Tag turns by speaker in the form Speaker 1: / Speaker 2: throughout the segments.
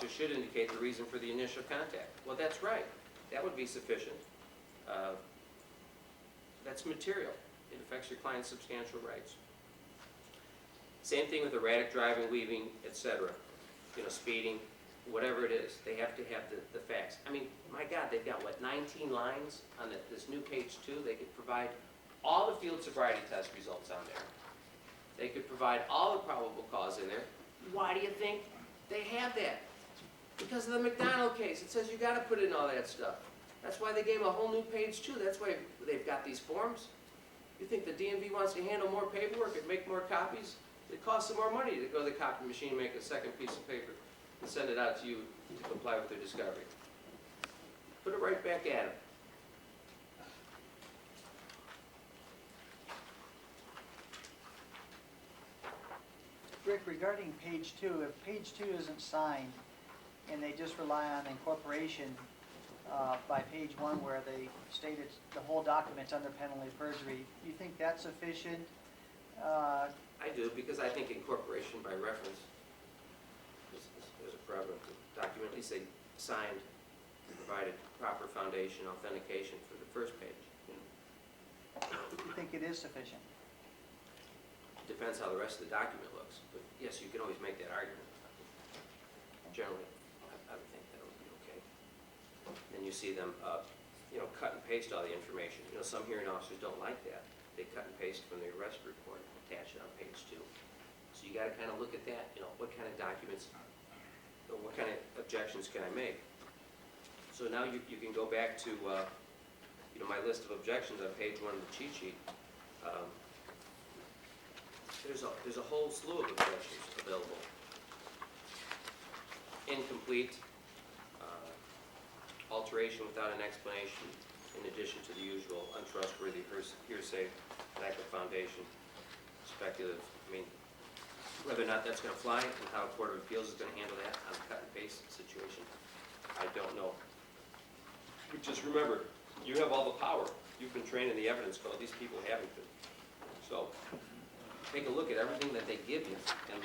Speaker 1: It should indicate the reason for the initial contact. Well, that's right. That would be sufficient. That's material. It affects your client's substantial rights. Same thing with erratic driving, weaving, etc. Speeding, whatever it is. They have to have the facts. I mean, my God, they've got, what, 19 lines on this new page 2? They could provide all the field sobriety test results on there. They could provide all the probable cause in there. Why do you think they have that? Because of the MacDonald case. It says you got to put in all that stuff. That's why they gave them a whole new page 2. That's why they've got these forms. You think the DMV wants to handle more paperwork and make more copies? It costs them more money to go to the copy machine and make a second piece of paper and send it out to you to comply with their discovery. Put it right back at them.
Speaker 2: Rick, regarding page 2, if page 2 isn't signed and they just rely on incorporation by page 1 where they state it's the whole document's under penalty of perjury, do you think that's sufficient?
Speaker 1: I do, because I think incorporation by reference is a prevalent document. At least they signed and provided proper foundation authentication for the first page.
Speaker 2: Do you think it is sufficient?
Speaker 1: Depends how the rest of the document looks. But yes, you can always make that argument. Generally, I would think that would be okay. Then you see them, cut and paste all the information. Some hearing officers don't like that. They cut and paste from the arrest report and attach it on page 2. So you got to kind of look at that. What kind of documents, or what kind of objections can I make? So now you can go back to, my list of objections on page 1 of the cheat sheet. There's a whole slew of objections available. Incomplete, alteration without an explanation, in addition to the usual untrustworthy, hearsay, lack of foundation, speculative. I mean, whether or not that's going to fly and how a court of appeals is going to handle that on a cut and paste situation, I don't know. But just remember, you have all the power. You've been trained in the evidence code. These people haven't been. So take a look at everything that they give you and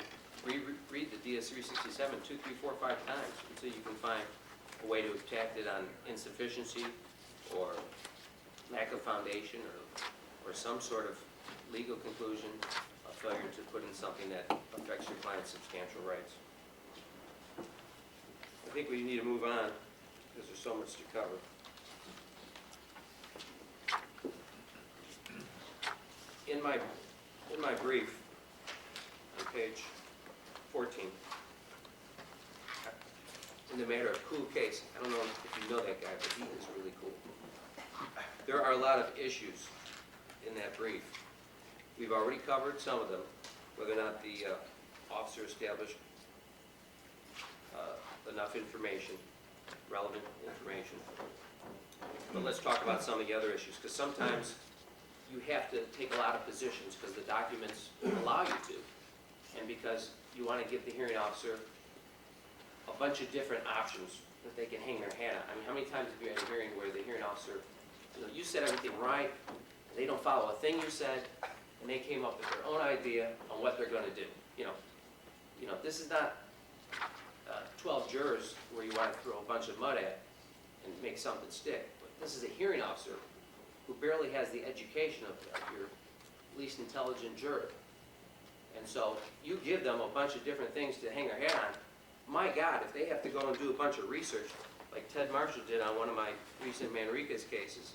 Speaker 1: read the DS 367 2, 3, 4, 5 times until you can find a way to attack it on insufficiency or lack of foundation or some sort of legal conclusion, a failure to put in something that affects your client's substantial rights. I think we need to move on because there's so much to cover. In my brief, on page 14, in the matter of Cool case, I don't know if you know that guy, but he is really cool. There are a lot of issues in that brief. We've already covered some of them, whether or not the officer established enough information, relevant information. But let's talk about some of the other issues, because sometimes you have to take a lot of positions because the documents allow you to, and because you want to give the hearing officer a bunch of different options that they can hang their hat on. I mean, how many times have you had a hearing where the hearing officer, you said everything right, and they don't follow a thing you said, and they came up with their own idea on what they're going to do. This is not 12 jurors where you want to throw a bunch of mud at and make something stick. But this is a hearing officer who barely has the education of your least intelligent juror. And so you give them a bunch of different things to hang their hat on. My God, if they have to go and do a bunch of research, like Ted Marshall did on one of my recent Manriquez cases,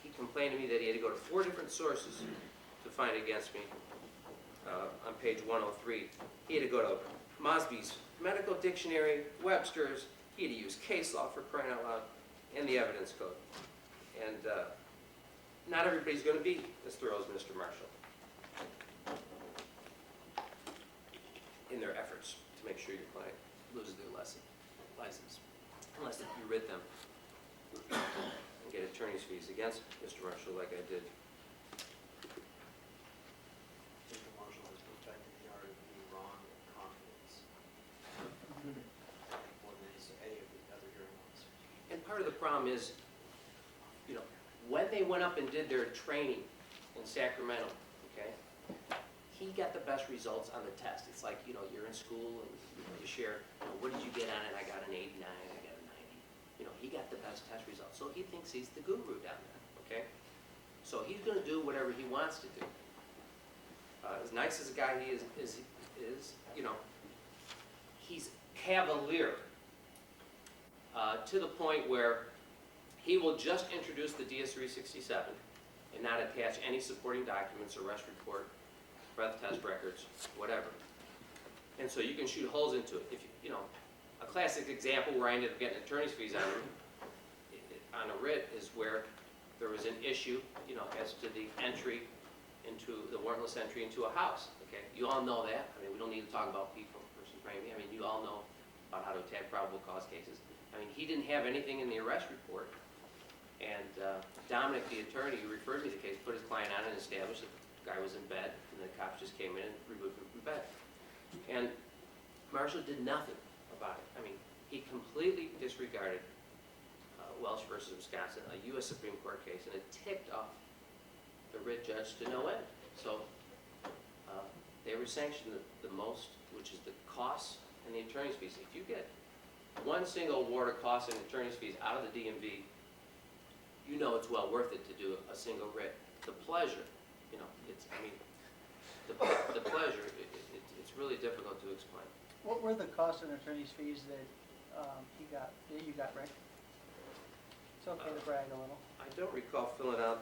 Speaker 1: he complained to me that he had to go to 4 different sources to find against me on page 103. He had to go to Mosby's Medical Dictionary, Webster's, he had to use case law for crying out loud, and the evidence code. And not everybody's going to be as thorough as Mr. Marshall in their efforts to make sure your client loses their license, unless you rid them and get attorney's fees against Mr. Marshall like I did.
Speaker 3: Mr. Marshall has protected the art of being wrong with confidence. More than any of the other hearing officers.
Speaker 1: And part of the problem is, when they went up and did their training in Sacramento, okay, he got the best results on the test. It's like, you're in school and you share on it, I got an 89, I got a 90. You know, he got the best test results, so he thinks he's the guru down there, okay? So he's gonna do whatever he wants to do. As nice as a guy he is, you know, he's cavalier to the point where he will just introduce the DS-367 and not attach any supporting documents, arrest report, breath test records, whatever. And so you can shoot holes into it. If you know, a classic example where I ended up getting attorney's fees on a writ is where there was an issue, you know, as to the entry into the warrantless entry into a house. Okay, you all know that. I mean, we don't need to talk about people versus framing. I mean, you all know about how to attack probable cause cases. I mean, he didn't have anything in the arrest report, and Dominic, the attorney who referred me to the case, put his client on and established that the guy was in bed, and the cops just came in and removed him from bed. And Marshall did nothing about it. I mean, he completely disregarded Welsh versus Wisconsin, a U.S. Supreme Court case, and it ticked off the writ judge to no end. So they were sanctioned the most, which is the costs and the attorney's fees. If you get one single award of costs and attorney's fees out of the DMV, you know it's well worth it to do a single writ. The pleasure, you know, it's, I mean, the pleasure, it's really difficult to explain.
Speaker 2: What were the costs and attorney's fees that you got, Rick? It's okay to brag a little.
Speaker 1: I don't recall filling out,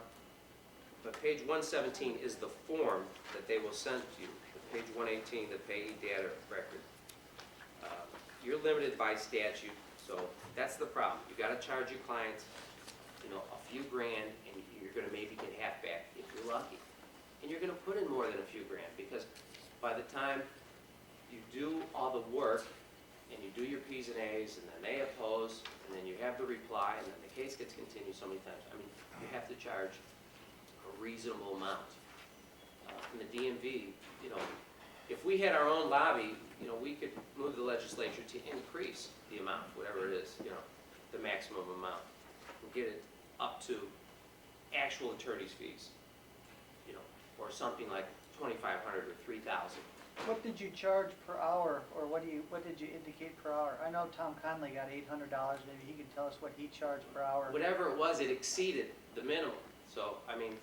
Speaker 1: but page 117 is the form that they will send to you. Page 118, the payee data record. You're limited by statute, so that's the problem. You got to charge your clients, you know, a few grand, and you're going to maybe get half back if you're lucky. And you're going to put in more than a few grand, because by the time you do all the work and you do your P's and A's, and then they oppose, and then you have the reply, and then the case gets continued so many times. I mean, you have to charge a reasonable amount. In the DMV, you know, if we had our own lobby, you know, we could move the legislature to increase the amount, whatever it is, you know, the maximum amount, and get it up to actual attorney's fees, you know, or something like $2,500 or $3,000.
Speaker 2: What did you charge per hour, or what did you indicate per hour? I know Tom Conley got $800, maybe he can tell us what he charged per hour.
Speaker 1: Whatever it was, it exceeded the minimum. So, I mean,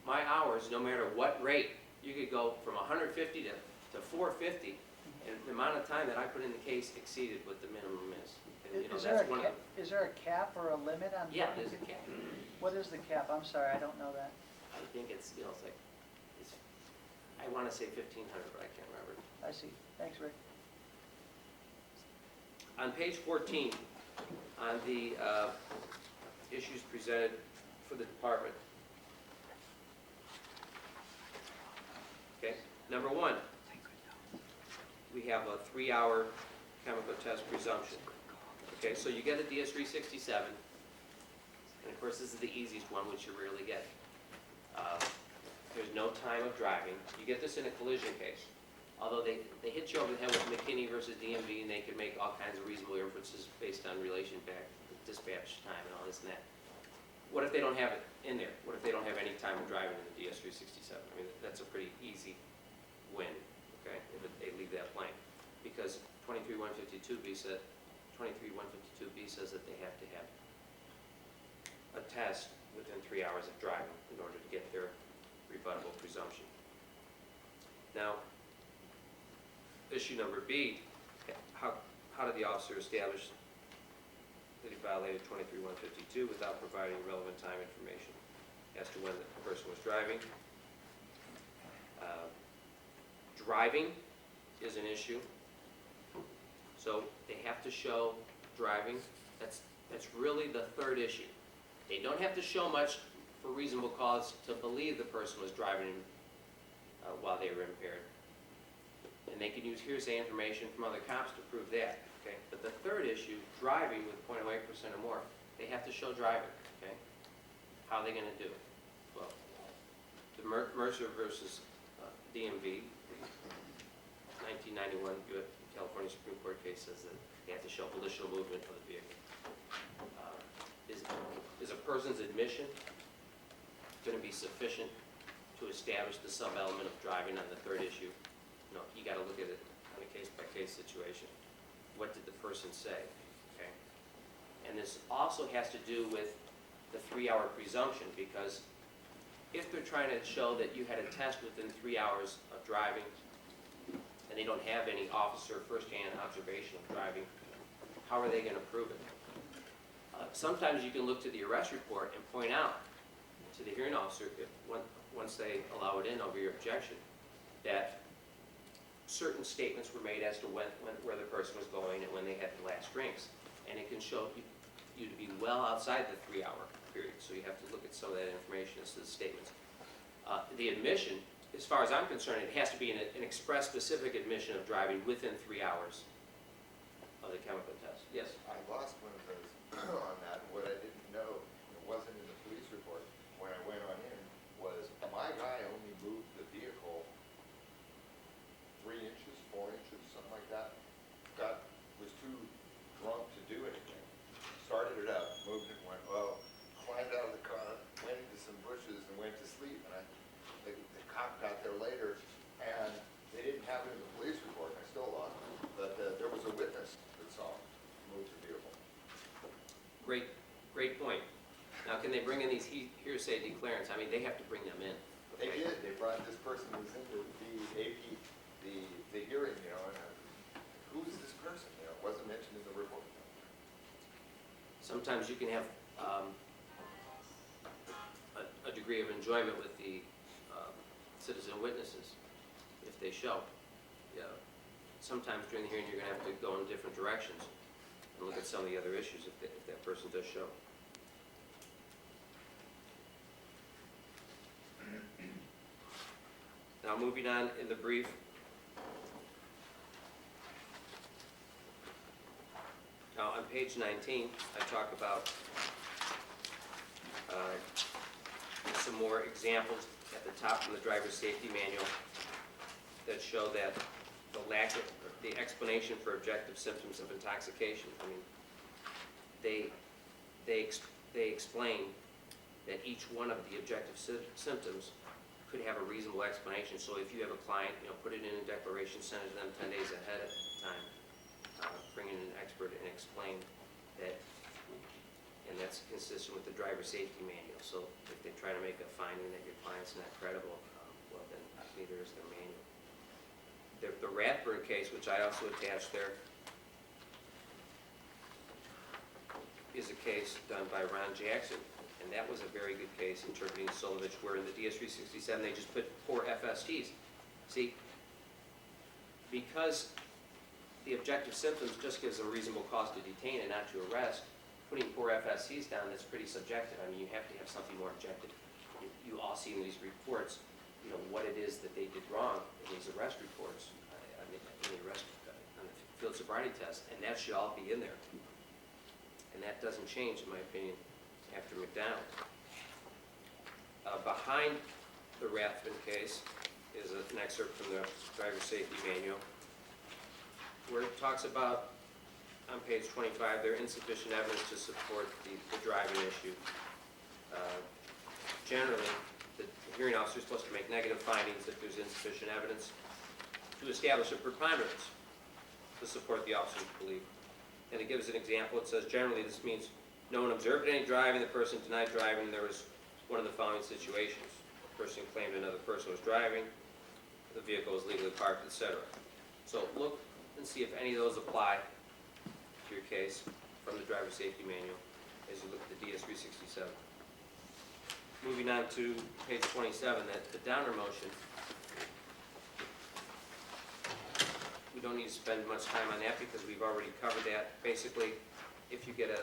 Speaker 1: my hours, no matter what rate, you could go from 150 to 450, and the amount of time that I put in the case exceeded what the minimum is. And, you know,
Speaker 2: Is there a cap or a limit on?
Speaker 1: Yeah, there's a cap.
Speaker 2: What is the cap? I'm sorry, I don't know that.
Speaker 1: I think it's, you know, it's like, I want to say 1,500, but I can't remember.
Speaker 2: I see. Thanks, Rick.
Speaker 1: On page 14, on the issues presented for the department. Okay, number one, we have a 3-hour chemical test presumption. Okay, so you get a DS-367, and of course this is the easiest one, which you rarely get. There's no time of driving. You get this in a collision case. Although they hit you over the head with McKinney versus DMV, and they can make all kinds of reasonable inferences based on relation back, dispatch time, and all this and that. What if they don't have it in there? What if they don't have any time of driving in the DS-367? I mean, that's a pretty easy win, okay, if they leave that blank. Because 23152B says that they have to have a test within 3 hours of driving in order to get their rebuttable presumption. Now, issue number B, how did the officer establish that he violated 23152 without providing relevant time information as to when the person was driving? Driving is an issue, so they have to show driving. That's really the third issue. They don't have to show much for reasonable cause to believe the person was driving while they were impaired. And they can use hearsay information from other cops to prove that, okay? But the third issue, driving with 0.08% or more, they have to show driving, okay? How are they gonna do it? Well, the Mercer versus DMV, 1991 California Supreme Court case says that they have to show volitional movement of the vehicle. Is a person's admission going to be sufficient to establish the sub-element of driving on the third issue? No, you got to look at it on a case-by-case situation. what did the person say, okay? And this also has to do with the 3-hour presumption, because if they're trying to show that you had a test within 3 hours of driving, and they don't have any officer first-hand observation of driving, how are they going to prove it? Sometimes you can look to the arrest report and point out to the hearing officer, once they allow it in over your objection, that certain statements were made as to where the person was going and when they had the last drinks. And it can show you to be well outside the 3-hour period, so you have to look at some of that information as to the statements. The admission, as far as I'm concerned, it has to be an express specific admission of driving within 3 hours of the chemical test. Yes?
Speaker 4: I lost one of those on that, and what I didn't know, it wasn't in the police report, when I went on in, was my guy only moved the vehicle 3 inches, 4 inches, something like that. Was too drunk to do anything. Started it up, moved it, went, well, climbed out of the car, went into some bushes and went to sleep, and the cop got there later, and they didn't have it in the police report, and I still lost it, but there was a witness that saw him move the vehicle.
Speaker 1: Great point. Now, can they bring in these hearsay declarants? I mean, they have to bring them in.
Speaker 4: They
Speaker 1: Okay?
Speaker 4: did, they brought, this person was in the AP, the hearing, you know, and who is this person, you know, it wasn't mentioned in the report.
Speaker 1: Sometimes you can have a degree of enjoyment with the citizen witnesses if they show. Yeah. Sometimes during the hearing, you're going to have to go in different directions and look at some of the other issues if that person does show. Now, moving on in the brief. Now, on page 19, I talk about some more examples at the top from the driver's safety manual that show that the explanation for objective symptoms of intoxication. I mean, they explain that each one of the objective symptoms could have a reasonable explanation. So if you have a client, you know, put it in a declaration, send it to them 10 days ahead of time. Bring in an expert and explain that, and that's consistent with the driver safety manual. So if they try to make a finding that your client's not credible, well then neither is their manual. The Ratburn case, which I also attached there, is a case done by Ron Jackson, and that was a very good case interpreting Solovich, where in the DS-367 they just put poor FSTs. See, because the objective symptoms just gives them reasonable cause to detain and not to arrest, putting poor FSCs down, that's pretty subjective. I mean, you have to have something more objective. You all see in these reports, you know, what it is that they did wrong in these arrest reports, in the arrest, on the field sobriety test, and that should all be in there. And that doesn't change, in my opinion, after MacDonald. Behind the Rathbun case is an excerpt from the driver safety manual, where it talks about, on page 25, there insufficient evidence to support the driving issue. Generally, the hearing officer is supposed to make negative findings if there's insufficient evidence to establish a preponderance to support the officer's belief. And it gives an example. It says, generally, this means no one observed any driving, the person denied driving, and there was one of the following situations. The person claimed another person was driving, the vehicle was legally parked, etc. So look and see if any of those apply to your case from the driver safety manual as you look at the DS-367. Moving on to page 27, the Downer motion. We don't need to spend much time on that because we've already covered that. Basically, if you get a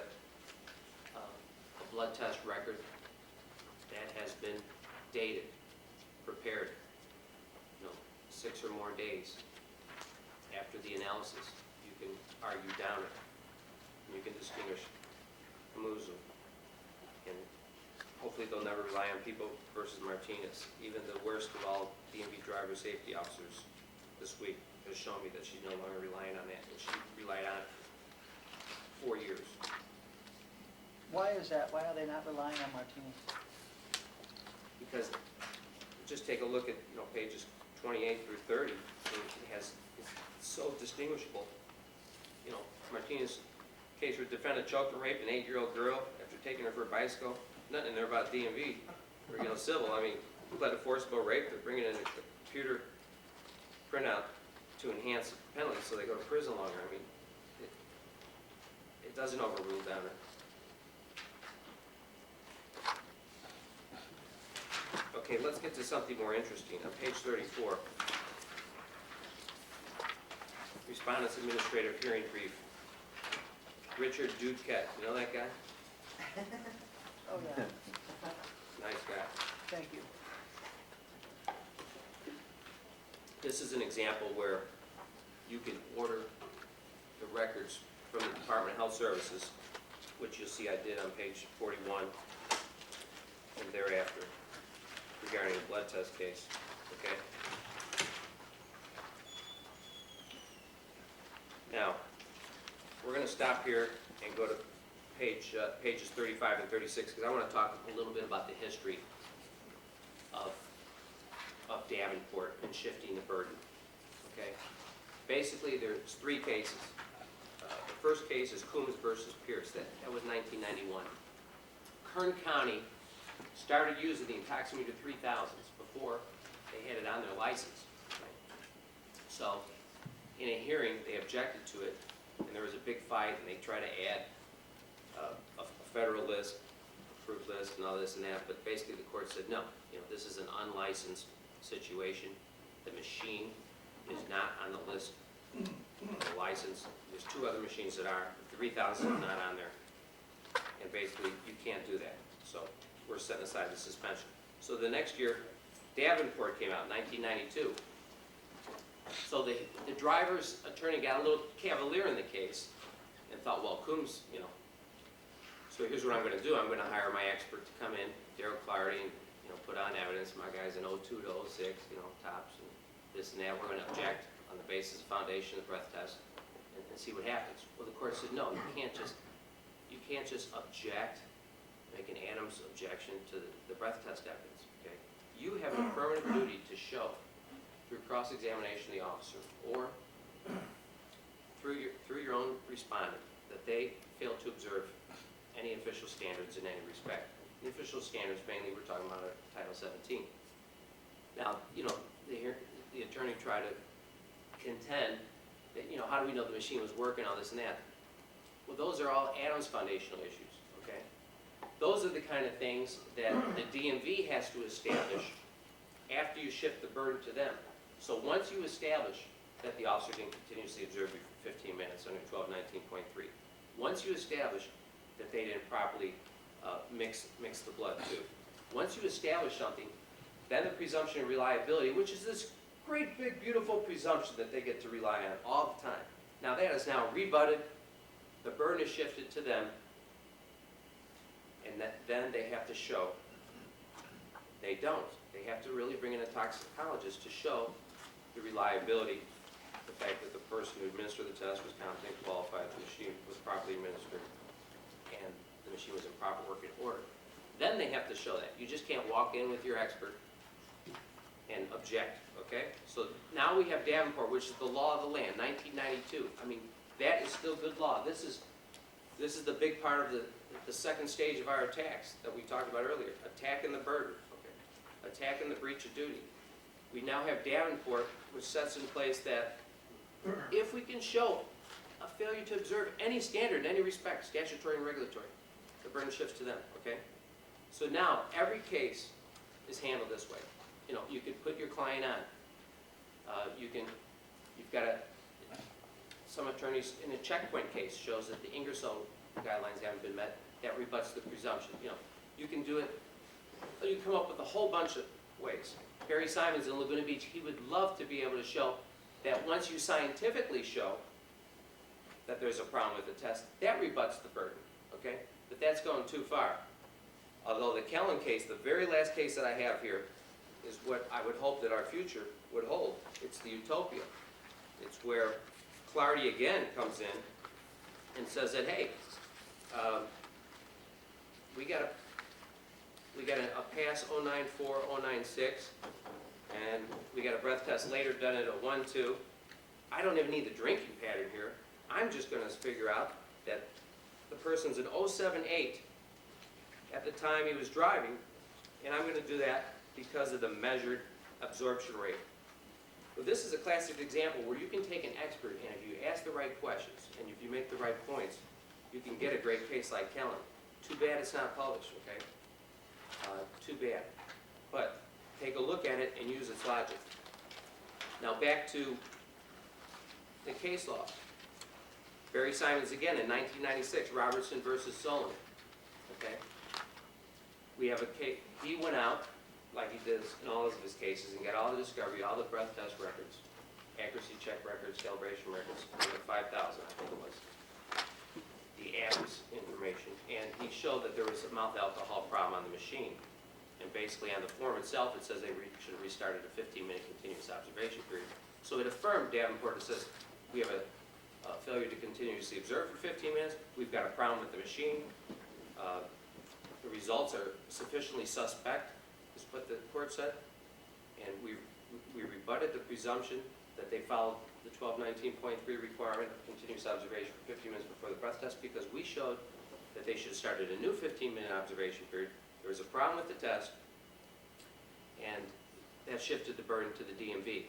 Speaker 1: blood test record that has been dated, prepared, 6 or more days after the analysis, you can argue Downer. You can distinguish Kamuzu. And hopefully they'll never rely on People versus Martinez. Even the worst of all DMV driver safety officers this week has shown me that she's no longer relying on that, and she relied on it for 4 years.
Speaker 2: Why is that? Why are they not relying on Martinez?
Speaker 1: Because just take a look at pages 28 through 30. It's so distinguishable. Martinez case where defendant choked and raped an 8-year-old girl after taking her for a bicycle. Nothing in there about DMV or, civil. I mean, who led a forcible rape? They're bringing in a computer printout to enhance the penalty so they go to prison longer. I mean, it doesn't overrule Downer. Okay, let's get to something more interesting. On page 34, Respondent's Administrative Hearing Brief. Richard Duquette, you know that guy?
Speaker 2: Oh, yeah,
Speaker 1: Nice guy.
Speaker 2: thank you.
Speaker 1: This is an example where you can order the records from the Department of Health Services, which you'll see I did on page 41 and thereafter regarding a blood test case, okay? Now, we're going to stop here and go to pages 35 and 36 because I want to talk a little bit about the history of Davenport and shifting the burden, okay? Basically, there's 3 cases. The first case is Coombs versus Pierce. That was 1991. Kern County started using the Intoximeter 3000s before they had it on their license. Right? So, in a hearing, they objected to it, and there was a big fight, and they tried to add a federal list, approved list, and all this and that, but basically the court said, no, this is an unlicensed situation. The machine is not on the list of the license. There's 2 other machines that are, the 3000 is not on there, and basically you can't do that. So we're setting aside the suspension. So the next year, Davenport came out, 1992. So the driver's attorney got a little cavalier in the case and thought, well, Coombs, so here's what I'm going to do. I'm going to hire my expert to come in, Daryl Clardy, and put on evidence. My guy's an 02 to 06, tops and this and that. We're going to object on the basis of foundation of the breath test and see what happens. Well, the court said, no, you can't just object, make an Adams objection to the breath test evidence. Okay, you have an affirmative duty to show through cross-examination of the officer or through your own respondent that they failed to observe any official standards in any respect. The official standards, mainly, we're talking about Title 17. Now, the attorney tried to contend that, how do we know the machine was working, all this and that? Well, those are all Adams foundational issues, okay? Those are the kind of things that the DMV has to establish after you shift the burden to them. So once you establish that the officer can continuously observe you for 15 minutes under 1219.3, once you establish that they didn't properly mix the blood too, once you establish something, then the presumption of reliability, which is this great big beautiful presumption that they get to rely on all the time. Now that is now rebutted, the burden is shifted to them, and then they have to show. They don't. They have to really bring in a toxicologist to show the reliability, the fact that the person who administered the test was competent, qualified, the machine was properly administered, and the machine was in proper working order. Then they have to show that. You just can't walk in with your expert and object, okay? So now we have Davenport, which is the law of the land, 1992. I mean, that is still good law. This is the big part of the second stage of our attacks that we talked about earlier, attacking the burden, okay? Attacking the breach of duty. We now have Davenport, which sets in place that if we can show a failure to observe any standard in any respect, statutory and regulatory, the burden shifts to them, okay? So now, every case is handled this way. You can put your client on. You've got some attorneys, in a checkpoint case, shows that the Ingersoll guidelines haven't been met. That rebuts the presumption. You can do it, you come up with a whole bunch of ways. Barry Simons in Laguna Beach, he would love to be able to show that once you scientifically show that there's a problem with the test, that rebuts the burden, okay? But that's going too far. Although the Kellen case, the very last case that I have here, is what I would hope that our future would hold. It's the utopia. It's where Clardy again comes in and says that, hey, we got a pass 094, 096, and we got a breath test later done at a 1-2. I don't even need the drinking pattern here. I'm just gonna figure out that the person's an 078 at the time he was driving, and I'm gonna do that because of the measured absorption rate. Well, this is a classic example where you can take an expert, and if you ask the right questions, and if you make the right points, you can get a great case like Kellen. Too bad it's not published, okay? Too bad. But take a look at it and use its logic. Now back to the case law. Barry Simons again in 1996, Robertson versus Solon. Okay? We have a case, he went out, like he does in all of his cases, and got all the discovery, all the breath test records, accuracy check records, calibration records, over 5,000, I think it was. The average information, and he showed that there was a mouth alcohol problem on the machine. And basically on the form itself, it says they should have restarted a 15-minute continuous observation period. So it affirmed Davenport. It says, we have a failure to continuously observe for 15 minutes. We've got a problem with the machine. The results are sufficiently suspect, is what the court said. And we rebutted the presumption that they followed the 1219.3 requirement of continuous observation for 15 minutes before the breath test, because we showed that they should have started a new 15-minute observation period. There was a problem with the test, and that shifted the burden to the DMV.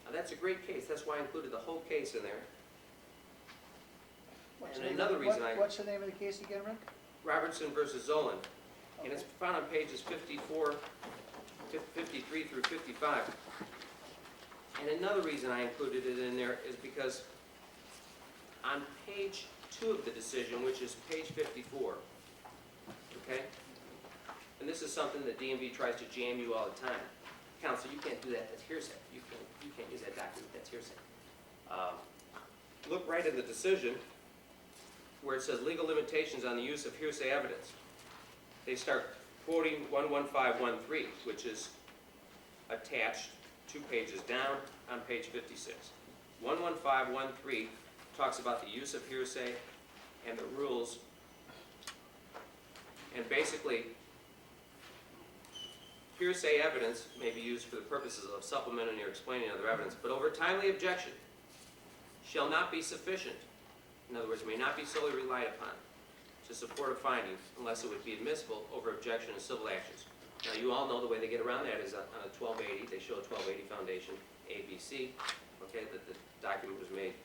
Speaker 1: Now that's a great case. That's why I included the whole case in there.
Speaker 2: What's
Speaker 1: And
Speaker 2: the name
Speaker 1: another
Speaker 2: of-
Speaker 1: reason
Speaker 2: What's the name of the case again, Rick?
Speaker 1: Robertson versus Zolan, and
Speaker 2: Okay.
Speaker 1: it's found on pages 54, 53 through 55. And another reason I included it in there is because on page 2 of the decision, which is page 54, okay? And this is something that DMV tries to jam you all the time. Counsel, you can't do that, that's hearsay. You can't use that document, that's hearsay. Look right in the decision where it says legal limitations on the use of hearsay evidence. They start quoting 11513, which is attached 2 pages down on page 56. 11513 talks about the use of hearsay and the rules, and basically hearsay evidence may be used for the purposes of supplementing or explaining other evidence, but over timely objection shall not be sufficient. In other words, may not be solely relied upon to support a finding unless it would be admissible over objection in civil actions. Now, you all know the way they get around that is on a 1280. They show a 1280 foundation, ABC, okay, that the document was made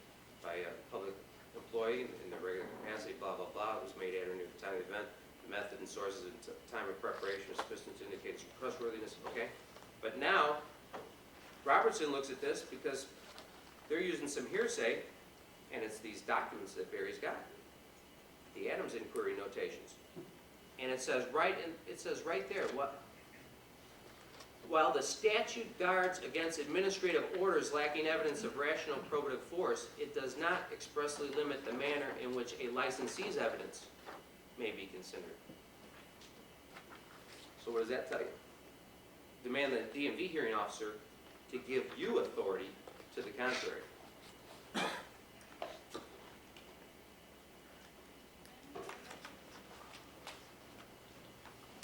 Speaker 1: by a public employee in the regular capacity, blah, blah, blah. It was made at or near the time of the event. The method and sources and time of preparation are sufficient to indicate its trustworthiness, okay? But now, Robertson looks at this because they're using some hearsay, and it's these documents that Barry's got. The Adams inquiry notations. And it says right there, while the statute guards against administrative orders lacking evidence of rational probative force, it does not expressly limit the manner in which a licensee's evidence may be considered. So what does that tell you? Demand the DMV hearing officer to give you authority to the contrary.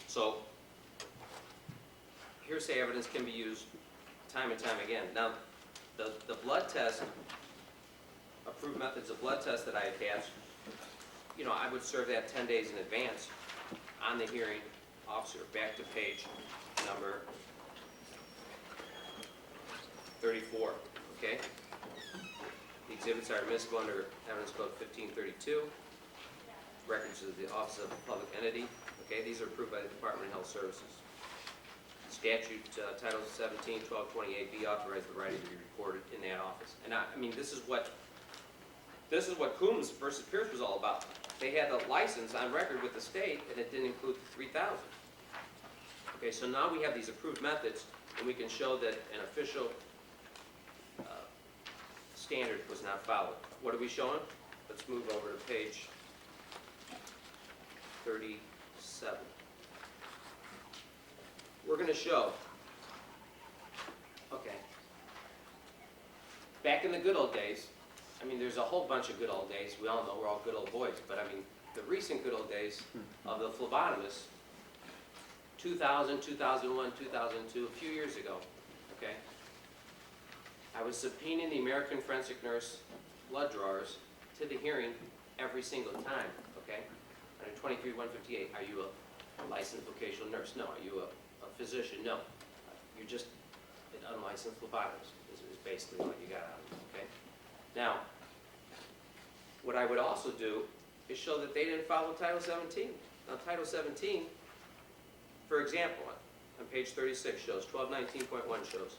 Speaker 1: So, hearsay evidence can be used time and time again. Now, the blood test, approved methods of blood test that I attached, you know, I would serve that 10 days in advance on the hearing officer. Back to page number 34, okay? The exhibits are admissible under Evidence Code 1532. Records of the Office of a Public Entity. Okay, these are approved by the Department of Health Services. Statute Title 17, 1228B authorizes the writing to be recorded in that office. And I mean, this is what Coombs versus Pierce was all about. They had a license on record with the state, and it didn't include the 3,000. Okay, so now we have these approved methods, and we can show that an official standard was not followed. What are we showing? Let's move over to page 37. We're going to show, okay, back in the good old days, I mean, there's a whole bunch of good old days. We all know we're all good old boys, but I mean, the recent good old days of the phlebotomist, 2000, 2001, 2002, a few years ago, okay, I was subpoenaing the American Forensic Nurse blood drawers to the hearing every single time, okay? Under 23-158, are you a licensed vocational nurse? No. Are you a physician? No. You're just an unlicensed phlebotomist is basically what you got out of it, okay? Now, what I would also do is show that they didn't follow Title 17. Now, Title 17, for example, on page 36 shows, 1219.1 shows,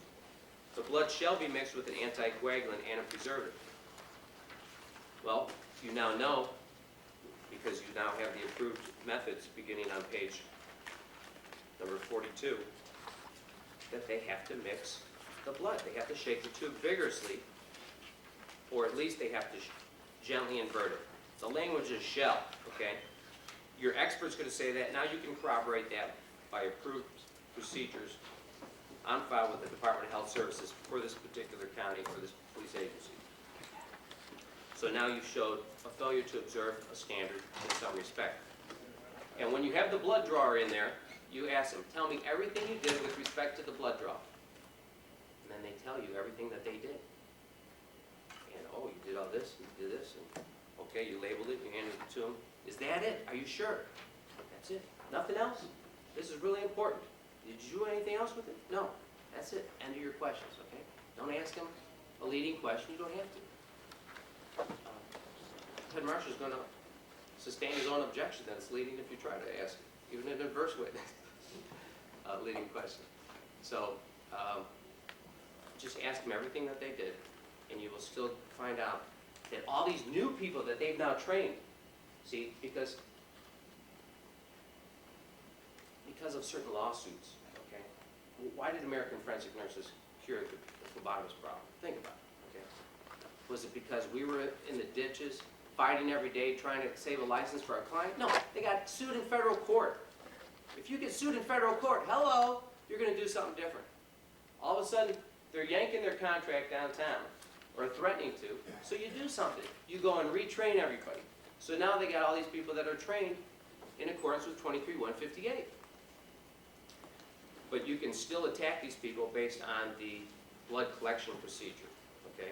Speaker 1: the blood shall be mixed with an anticoagulant and a preservative. Well, you now know, because you now have the approved methods beginning on page number 42, that they have to mix the blood. They have to shake the tube vigorously, or at least they have to gently invert it. The language is shall, okay? Your expert's going to say that. Now you can corroborate that by approved procedures on file with the Department of Health Services for this particular county, for this police agency. So now you've showed a failure to observe a standard in some respect. And when you have the blood drawer in there, you ask them, tell me everything you did with respect to the blood draw. And then they tell you everything that they did. And, oh, you did all this, and you did this, and okay, you labeled it, you handed it to them. Is that it? Are you sure? That's it. Nothing else? This is really important. Did you do anything else with it? No. That's it. End of your questions, okay? Don't ask them a leading question. You don't have to. Head Marshal's going to sustain his own objection that it's leading if you try to ask, even an adverse witness, leading question. So just ask them everything that they did, and you will still find out that all these new people that they've now trained, see, because of certain lawsuits, okay? Why did American forensic nurses cure the phlebotomist problem? Think about it, okay? Was it because we were in the ditches fighting every day trying to save a license for our client? No, they got sued in federal court. If you get sued in federal court, hello, you're going to do something different. All of a sudden, they're yanking their contract downtown, or threatening to, so you do something. You go and retrain everybody. So now they got all these people that are trained in accordance with 23-158. But you can still attack these people based on the blood collection procedure, okay?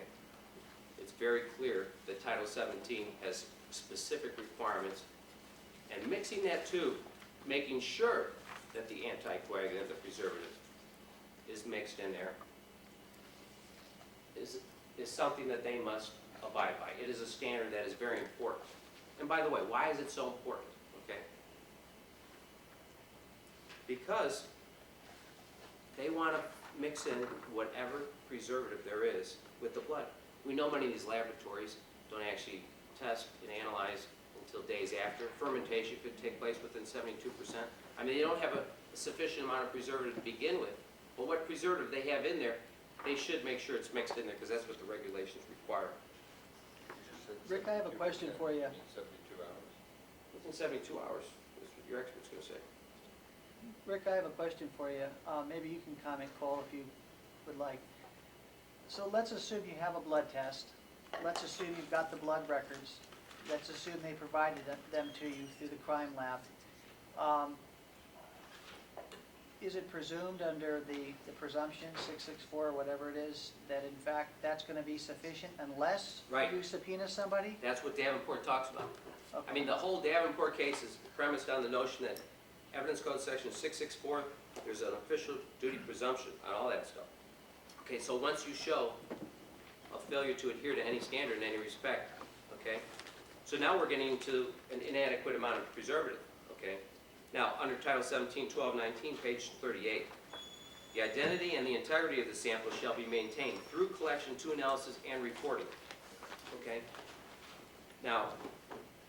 Speaker 1: It's very clear that Title 17 has specific requirements, and mixing that tube, making sure that the anticoagulant, the preservative, is mixed in there, is something that they must abide by. It is a standard that is very important. And by the way, why is it so important? Okay? Because they want to mix in whatever preservative there is with the blood. We know many of these laboratories don't actually test and analyze until days after. Fermentation could take place within 72%. I mean, they don't have a sufficient amount of preservative to begin with. But what preservative they have in there, they should make sure it's mixed in there because that's what the regulations require.
Speaker 2: Rick, I have a question for you.
Speaker 4: 72 hours.
Speaker 1: Within 72 hours, is what your expert's going to say.
Speaker 2: Rick, I have a question for you. Maybe you can comment, Cole, if you would like. So let's assume you have a blood test. Let's assume you've got the blood records. Let's assume they provided them to you through the crime lab. Is it presumed under the presumption, 664 or whatever it is, that in fact that's going to be sufficient unless
Speaker 1: Right.
Speaker 2: you subpoena somebody?
Speaker 1: That's what Davenport talks about.
Speaker 2: Okay.
Speaker 1: I mean, the whole Davenport case is premised on the notion that Evidence Code Section 664, there's an official duty presumption on all that stuff. Okay, so once you show a failure to adhere to any standard in any respect, okay, so now we're getting into an inadequate amount of preservative, okay? Now, under Title 17, 1219, page 38, the identity and the integrity of the sample shall be maintained through collection to analysis and reporting, okay? Now,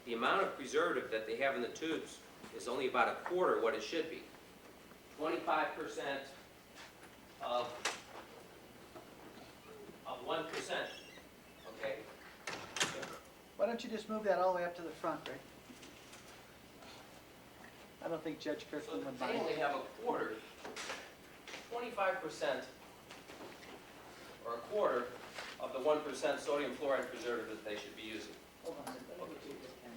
Speaker 1: the amount of preservative that they have in the tubes is only about a quarter what it should be. 25% of 1%, okay?
Speaker 2: Why don't you just move that all the way up to the front, Rick? I don't think Judge
Speaker 1: So
Speaker 2: Kirkland would
Speaker 1: they
Speaker 2: mind.
Speaker 1: only have a quarter, 25% or a quarter of the 1% sodium fluoride preservative that they should be using.
Speaker 2: Hold on a second, let me get you this pen.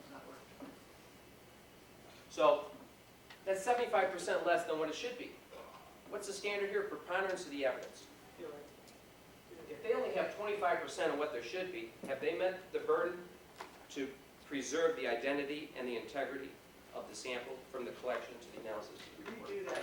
Speaker 2: It's not working.
Speaker 1: So that's 75% less than what it should be. What's the standard here? Preponderance of the evidence. If they only have have 25% of what there should be, have they met the burden to preserve the identity and the integrity of the sample from the collection to the analysis to the report?
Speaker 2: We do that